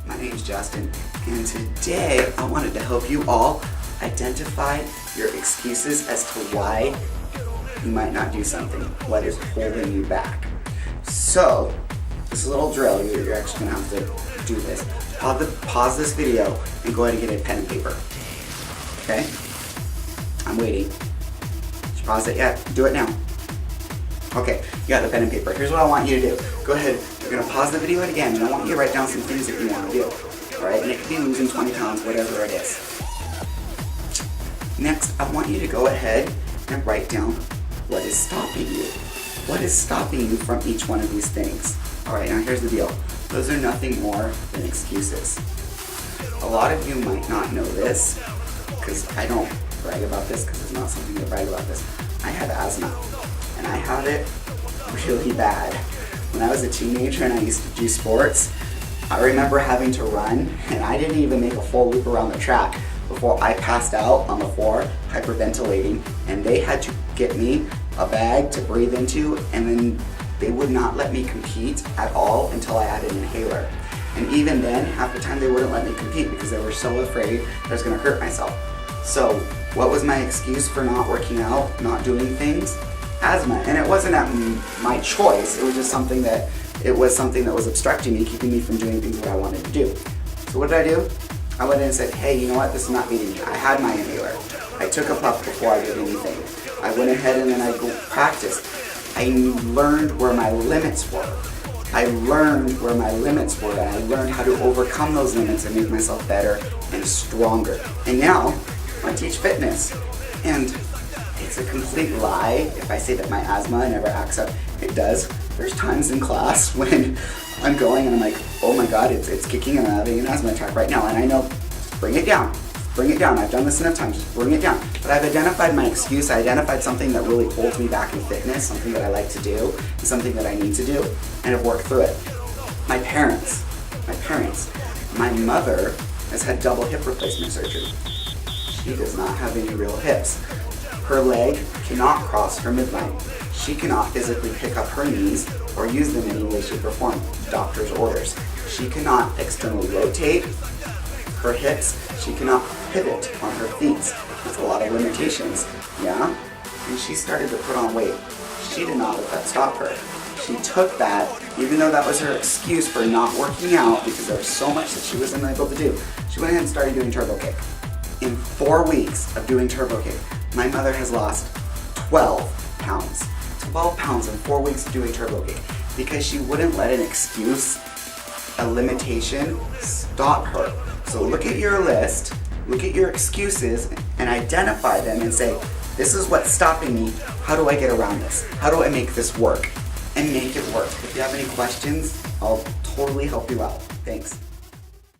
My name is Justyn, and today I wanted to help you all identify your excuses as to why you might not do something, what is holding you back. So, this little drill, you're actually going to have to do this. Pause this video and go ahead and get a pen and paper. Okay? I'm waiting. Did you pause it yet? Do it now. Okay, you got the pen and paper. Here's what I want you to do. Go ahead, you're going to pause the video again, and I want you to write down some things that you want to do. Alright, and it could be losing 20 pounds, whatever it is. Next, I want you to go ahead and write down what is stopping you. What is stopping you from each one of these things? Alright, now here's the deal. Those are nothing more than excuses. A lot of you might not know this, because I don't brag about this, because it's not something to brag about this. I have asthma, and I had it really bad. When I was a teenager and I used to do sports, I remember having to run, and I didn't even make a full loop around the track before I passed out on the floor, hyperventilating, and they had to get me a bag to breathe into, and then they would not let me compete at all until I had an inhaler. And even then, half the time they wouldn't let me compete because they were so afraid that I was going to hurt myself. So, what was my excuse for not working out, not doing things? Asthma. And it wasn't at my choice, it was just something that was obstructing me, keeping me from doing things that I wanted to do. So what did I do? I went in and said, hey, you know what, this is not meeting me. I had my inhaler. I took a puff before I did anything. I went ahead and then I practiced. I learned where my limits were. And I learned how to overcome those limits and make myself better and stronger. And now, I teach fitness. And it's a complete lie if I say that my asthma never acts up. It does. There's times in class when I'm going and I'm like, oh my god, it's kicking and I'm having an asthma attack right now. And I know, bring it down. Bring it down. I've done this enough times, just bring it down. But I've identified my excuse. I identified something that really holds me back in fitness, something that I like to do, something that I need to do, and I've worked through it. My parents, my mother has had double hip replacement surgery. She does not have any real hips. Her leg cannot cross her midline. She cannot physically pick up her knees or use them in any way, shape, or form. Doctor's orders. She cannot externally rotate her hips. She cannot pivot on her feet. That's a lot of limitations, yeah? And she started to put on weight. She did not let that stop her. She took that, even though that was her excuse for not working out because there was so much that she wasn't able to do, she went ahead and started doing turbo kick. In 4 weeks of doing turbo kick, my mother has lost 12 pounds. 12 pounds in 4 weeks of doing turbo kick because she wouldn't let an excuse, a limitation, stop her. So look at your list, look at your excuses, and identify them and say, this is what's stopping me. How do I get around this? How do I make this work? And make it work. If you have any questions, I'll totally help you out. Thanks.